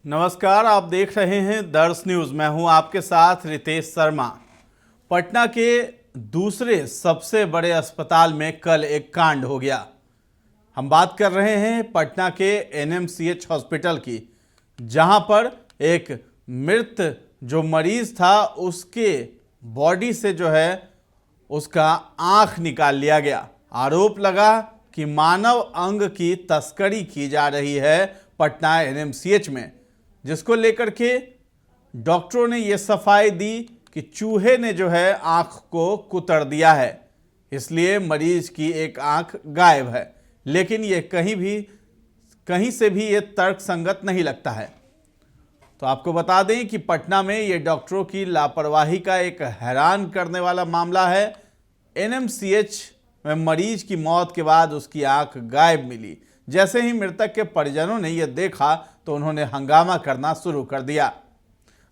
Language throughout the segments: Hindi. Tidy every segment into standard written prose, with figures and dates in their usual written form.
नमस्कार, आप देख रहे हैं दर्श न्यूज। मैं हूं आपके साथ रितेश शर्मा। पटना के दूसरे सबसे बड़े अस्पताल में कल एक कांड हो गया। हम बात कर रहे हैं पटना के एनएमसीएच हॉस्पिटल की, जहां पर एक मृत जो मरीज था उसके बॉडी से जो है उसका आंख निकाल लिया गया। आरोप लगा कि मानव अंग की तस्करी की जा रही है पटना एनएमसीएच में, जिसको लेकर के डॉक्टरों ने यह सफाई दी कि चूहे ने जो है आंख को कुतर दिया है, इसलिए मरीज की एक आंख गायब है। लेकिन ये कहीं से भी ये तर्क संगत नहीं लगता है। तो आपको बता दें कि पटना में ये डॉक्टरों की लापरवाही का एक हैरान करने वाला मामला है। एनएमसीएच में मरीज की मौत के बाद उसकी आंख गायब मिली। जैसे ही मृतक के परिजनों ने यह देखा तो उन्होंने हंगामा करना शुरू कर दिया।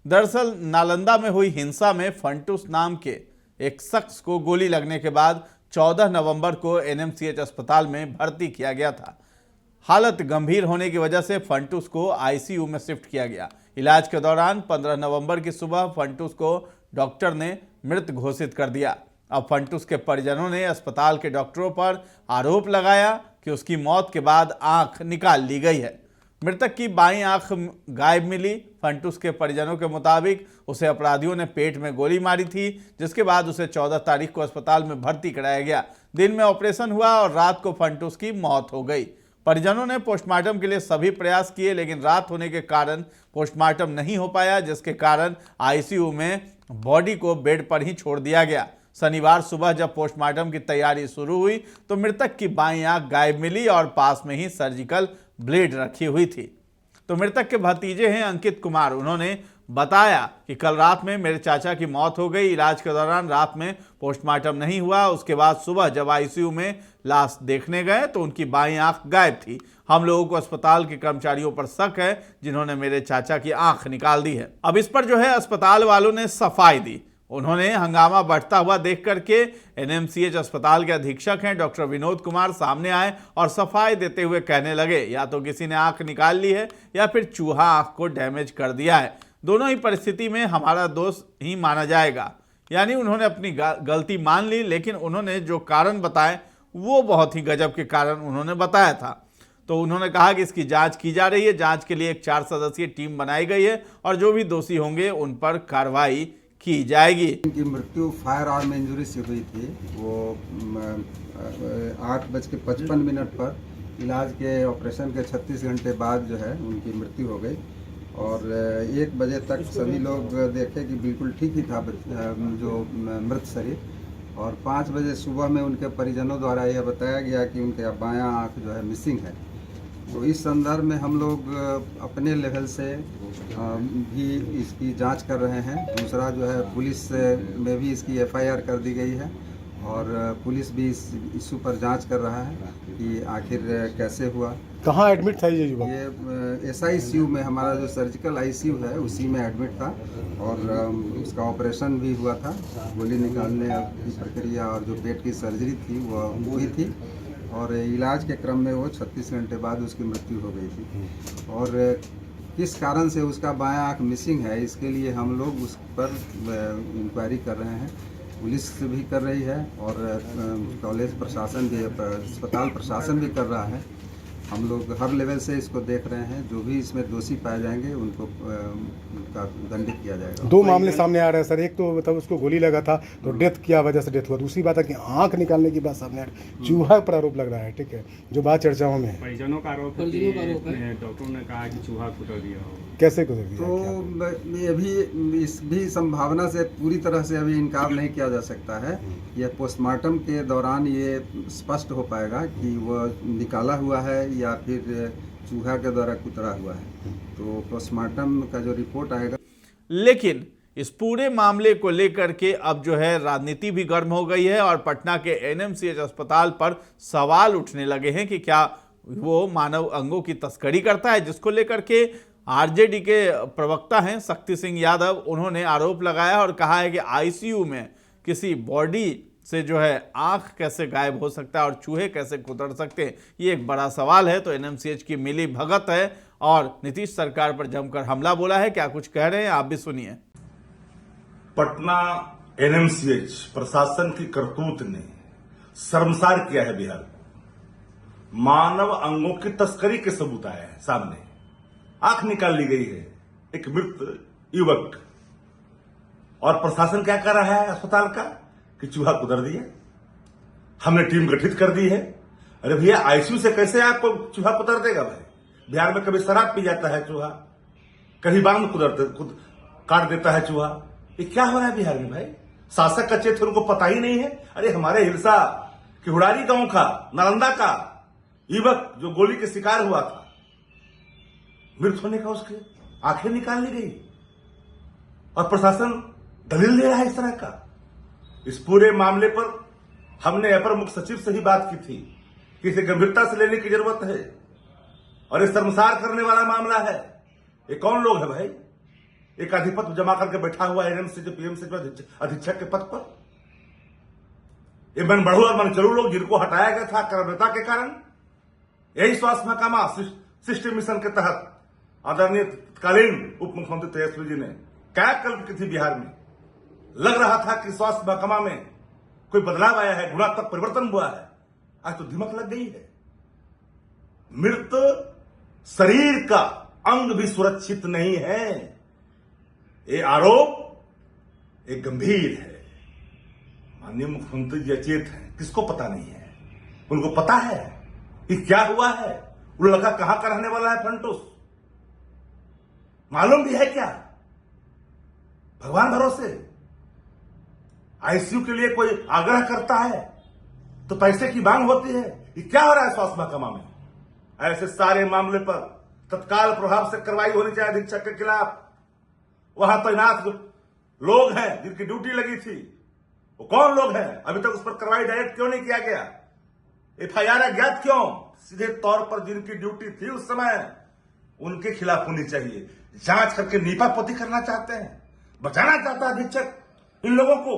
दरअसल नालंदा में हुई हिंसा में फंटूस नाम के एक शख्स को गोली लगने के बाद 14 नवंबर को एनएमसीएच अस्पताल में भर्ती किया गया था। हालत गंभीर होने की वजह से फंटूस को आईसीयू में शिफ्ट किया गया। इलाज के दौरान 15 नवंबर की सुबह फंटूस को डॉक्टर ने मृत घोषित कर दिया। अब फंटूस के परिजनों ने अस्पताल के डॉक्टरों पर आरोप लगाया कि उसकी मौत के बाद आंख निकाल ली गई है। मृतक की बाईं आंख गायब मिली। फंटूस के परिजनों के मुताबिक उसे अपराधियों ने पेट में गोली मारी थी, जिसके बाद उसे 14 तारीख को अस्पताल में भर्ती कराया गया। दिन में ऑपरेशन हुआ और रात को फंटूस की मौत हो गई। परिजनों ने पोस्टमार्टम के लिए सभी प्रयास किए, लेकिन रात होने के कारण पोस्टमार्टम नहीं हो पाया, जिसके कारण आईसीयू में बॉडी को बेड पर ही छोड़ दिया गया। शनिवार सुबह जब पोस्टमार्टम की तैयारी शुरू हुई तो मृतक की बाईं आंख गायब मिली और पास में ही सर्जिकल ब्लेड रखी हुई थी। तो मृतक के भतीजे हैं अंकित कुमार। उन्होंने बताया कि कल रात में मेरे चाचा की मौत हो गई। इलाज के दौरान रात में पोस्टमार्टम नहीं हुआ। उसके बाद सुबह जब आईसीयू में लाश देखने गए तो उनकी बाईं आंख गायब थी। हम लोगों को अस्पताल के कर्मचारियों पर शक है, जिन्होंने मेरे चाचा की आंख निकाल दी है। अब इस पर जो है अस्पताल वालों ने सफाई दी। उन्होंने हंगामा बढ़ता हुआ देख करके एनएमसीएच अस्पताल के अधीक्षक हैं डॉक्टर विनोद कुमार सामने आए और सफाई देते हुए कहने लगे, या तो किसी ने आंख निकाल ली है या फिर चूहा आंख को डैमेज कर दिया है। दोनों ही परिस्थिति में हमारा दोष ही माना जाएगा। यानी उन्होंने अपनी गलती मान ली, लेकिन उन्होंने जो कारण बताए वो बहुत ही गजब के कारण उन्होंने बताया था। तो उन्होंने कहा कि इसकी जांच की जा रही है। जांच के लिए एक 4 सदस्यीय टीम बनाई गई है और जो भी दोषी होंगे उन पर कार्रवाई की जाएगी। इनकी मृत्यु फायर आर्म इंजरी से हुई थी। वो 8:55 पर इलाज के ऑपरेशन के 36 घंटे बाद जो है उनकी मृत्यु हो गई। और 1 बजे तक सभी लोग देखे कि बिल्कुल ठीक ही था जो मृत शरीर। और 5 बजे सुबह में उनके परिजनों द्वारा यह बताया गया कि उनके बायां आँख जो है मिसिंग है। तो इस संदर्भ में हम लोग अपने लेवल से भी इसकी जांच कर रहे हैं। दूसरा जो है पुलिस में भी इसकी एफआईआर कर दी गई है और पुलिस भी इस इशू पर जांच कर रहा है कि आखिर कैसे हुआ। कहाँ एडमिट था ये युवक? ये एसआईसीयू में, हमारा जो सर्जिकल आईसीयू है उसी में एडमिट था और उसका ऑपरेशन भी हुआ था। गोली निकालने की प्रक्रिया और जो पेट की सर्जरी थी वो हुई थी और इलाज के क्रम में वो 36 घंटे बाद उसकी मृत्यु हो गई थी। और किस कारण से उसका बायां आँख मिसिंग है, इसके लिए हम लोग उस पर इंक्वायरी कर रहे हैं। पुलिस भी कर रही है और कॉलेज प्रशासन भी, अस्पताल प्रशासन भी कर रहा है। हम लोग हर लेवल से इसको देख रहे हैं। जो भी इसमें दोषी पाए जाएंगे उनको दंडित किया जाएगा। 2 मामले सामने आ रहे हैं सर। एक तो मतलब उसको गोली लगा था तो डेथ क्या वजह से डेथ हुआ। दूसरी बात है कि आंख निकालने की बात सामने आ रही, चूहा पर आरोप लग रहा है। ठीक है, जो बात चर्चाओं में है। परिजनों का आरोप है कि डॉक्टरों ने कहा कि चूहा कुतर दिया हो। कैसे कुतर दिया? तो ये भी इस भी संभावना से पूरी तरह से अभी इनकार नहीं किया जा सकता है। यह पोस्टमार्टम के दौरान ये स्पष्ट हो पाएगा कि वो निकाला हुआ है या फिर चूहा के द्वारा कुतरा हुआ है। तो पोस्टमार्टम का जो रिपोर्ट आएगा। लेकिन इस पूरे मामले को लेकर के अब जो है राजनीति भी गर्म हो गई है और पटना के एनएमसीएच अस्पताल पर सवाल उठने लगे हैं कि क्या वो मानव अंगों की तस्करी करता है, जिसको लेकर के आरजेडी के प्रवक्ता हैं शक्ति सिंह यादव, उन्होंने आरोप लगाया और कहा है कि आईसीयू में किसी बॉडी से जो है आंख कैसे गायब हो सकता है और चूहे कैसे कुतर सकते हैं, ये एक बड़ा सवाल है। तो एनएमसीएच की मिली भगत है और नीतीश सरकार पर जमकर हमला बोला है। क्या कुछ कह रहे हैं आप भी सुनिए। पटना एनएमसीएच प्रशासन की करतूत ने शर्मसार किया है बिहार को। मानव अंगों की तस्करी के सबूत आए हैं सामने। आंख निकाल ली गई है एक मृत युवक, और प्रशासन क्या कर रहा है अस्पताल का कि चूहा कुतर दिया, हमने टीम गठित कर दी है। अरे भैया, आईसीयू से कैसे आपको चूहा कुतर देगा भाई? बिहार में कभी शराब पी जाता है चूहा, कभी बांध काट देता है चूहा। ये क्या हो रहा है बिहार में भाई? शासक का चेत उनको पता ही नहीं है। अरे हमारे हिलसा किहुड़ारी गांव का नालंदा का युवक जो गोली के शिकार हुआ था, मृत होने का उसके आंखें निकाल ली गई और प्रशासन दलील दे रहा है इस तरह का। इस पूरे मामले पर हमने अपर मुख्य सचिव से ही बात की थी कि इसे गंभीरता से लेने की जरूरत है और ये शर्मसार करने वाला मामला है। ये कौन लोग है भाई? एक आधिपत्य जमा करके बैठा हुआ एनएमसीएच पीएमसीएच अधीक्षक के पद पर। ये मन बढ़ू और मन चलू लोग जिनको हटाया गया था कर्मठता के कारण। यही स्वास्थ्य महकमा सिस्टम मिशन के तहत आदरणीय तत्कालीन उप मुख्यमंत्री तेजस्वी जी ने क्या कल्प की थी बिहार में। लग रहा था कि स्वास्थ्य महकमा में कोई बदलाव आया है, गुणात्मक परिवर्तन हुआ है। आज तो दिमक लग गई है। मृत शरीर का अंग भी सुरक्षित नहीं है। ये आरोप एक गंभीर है। माननीय मुख्यमंत्री जी अचेत हैं, किसको पता नहीं है? उनको पता है कि क्या हुआ है। वो लड़का कहां का रहने वाला है? फंटूस मालूम भी है क्या? भगवान भरोसे आईसीयू के लिए कोई आग्रह करता है तो पैसे की मांग होती है। ये क्या हो रहा है स्वास्थ्य महकमा में? ऐसे सारे मामले पर तत्काल प्रभाव से कार्रवाई होनी चाहिए अधीक्षक के खिलाफ। वहां तैनात जो लोग हैं जिनकी ड्यूटी लगी थी, वो कौन लोग हैं? अभी तक उस पर कार्रवाई डायरेक्ट क्यों नहीं किया गया? एफआईआर अज्ञात क्यों? सीधे तौर पर जिनकी ड्यूटी थी उस समय उनके खिलाफ होनी चाहिए। जांच करके नीपापोती करना चाहते हैं, बचाना चाहता है अधीक्षक इन लोगों को।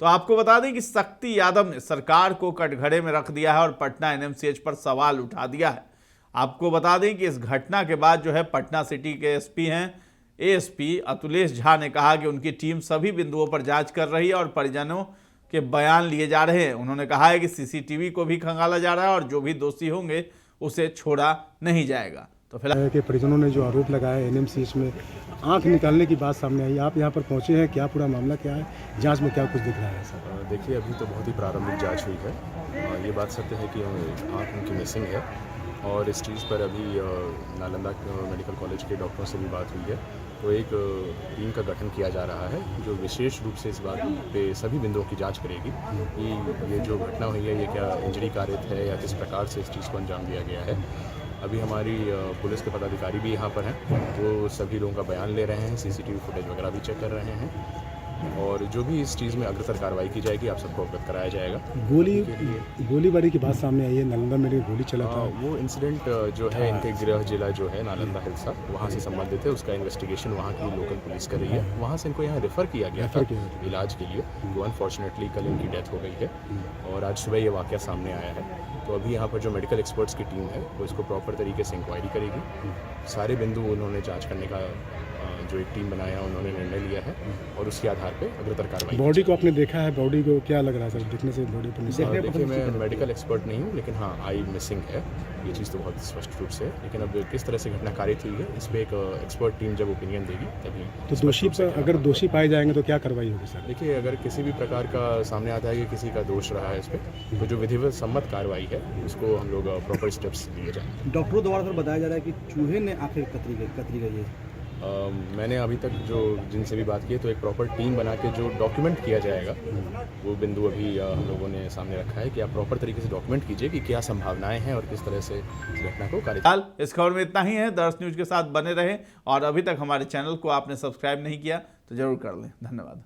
तो आपको बता दें कि शक्ति यादव ने सरकार को कटघरे में रख दिया है और पटना एनएमसीएच पर सवाल उठा दिया है। आपको बता दें कि इस घटना के बाद जो है पटना सिटी के एसपी हैं एएसपी अतुलेश झा ने कहा कि उनकी टीम सभी बिंदुओं पर जांच कर रही है और परिजनों के बयान लिए जा रहे हैं। उन्होंने कहा है कि सीसीटीवी को भी खंगाला जा रहा है और जो भी दोषी होंगे उसे छोड़ा नहीं जाएगा। तो फिलहाल के परिजनों ने जो आरोप लगाया एनएमसीएच में आंख निकालने की बात सामने आई, आप यहाँ पर पहुँचे हैं, क्या पूरा मामला क्या है, जांच में क्या कुछ दिख रहा है सर? देखिए, अभी तो बहुत ही प्रारंभिक जांच हुई है। ये बात सत्य है कि आंख उनकी मिसिंग है और इस चीज़ पर अभी नालंदा मेडिकल कॉलेज के डॉक्टरों से भी बात हुई है। तो एक टीम का गठन किया जा रहा है जो विशेष रूप से इस बात पे सभी बिंदुओं की जांच करेगी कि ये जो घटना हुई है ये क्या इंजरी कारित है या किस प्रकार से इस चीज़ को अंजाम दिया गया है। अभी हमारी पुलिस के पदाधिकारी भी यहाँ पर हैं, वो सभी लोगों का बयान ले रहे हैं, सीसीटीवी फुटेज वगैरह भी चेक कर रहे हैं और जो भी इस चीज़ में अग्रसर कार्रवाई की जाएगी आप सबको अवगत कराया जाएगा। गोलीबारी की बात सामने आई है, नालंदा में गोली चला था। वो इंसिडेंट जो है इनके गृह जिला जो है नालंदा हिलसा, वहाँ से संबंधित है। उसका इन्वेस्टिगेशन वहाँ की लोकल पुलिस कर रही है। वहाँ से इनको यहाँ रेफ़र किया गया था इलाज के लिए। तो अनफॉर्चुनेटली कल इनकी डेथ हो गई है और आज सुबह ये वाक़या सामने आया है। तो अभी यहाँ पर जो मेडिकल एक्सपर्ट्स की टीम है वो इसको प्रॉपर तरीके से इंक्वायरी करेगी। सारे बिंदु उन्होंने जांच करने का जो एक टीम बनाया उन्होंने निर्णय लिया है और उसके आधार पे अग्रतर कार्रवाई। बॉडी को आपने देखा है, बॉडी को क्या लग रहा है सर दिखने से? बॉडी पर देखिए, मैं मेडिकल एक्सपर्ट नहीं हूँ, लेकिन हाँ आई मिसिंग है, ये चीज़ तो बहुत स्पष्ट रूप से। लेकिन अब किस तरह से घटना कारित हुई है इस पर एक एक्सपर्ट टीम जब ओपिनियन देगी तभी। तो दोषी पर अगर दोषी पाए जाएंगे तो क्या कार्रवाई होगी सर? देखिए, अगर किसी भी प्रकार का सामने आता है कि किसी का दोष रहा है इस पर, तो जो विधिवत सम्मत कार्रवाई है उसको हम लोग प्रॉपर स्टेप्स लिए जाए। डॉक्टरों द्वारा सर बताया जा रहा है कि चूहे ने आखिर कतरी गई है। मैंने अभी तक जो जिनसे भी बात की है तो एक प्रॉपर टीम बना के जो डॉक्यूमेंट किया जाएगा वो बिंदु अभी हम लोगों ने सामने रखा है कि आप प्रॉपर तरीके से डॉक्यूमेंट कीजिए कि क्या संभावनाएं हैं और किस तरह से इस घटना को फिलहाल इस खबर में इतना ही है। दर्श न्यूज के साथ बने रहें और अभी तक हमारे चैनल को आपने सब्सक्राइब नहीं किया तो जरूर कर लें। धन्यवाद।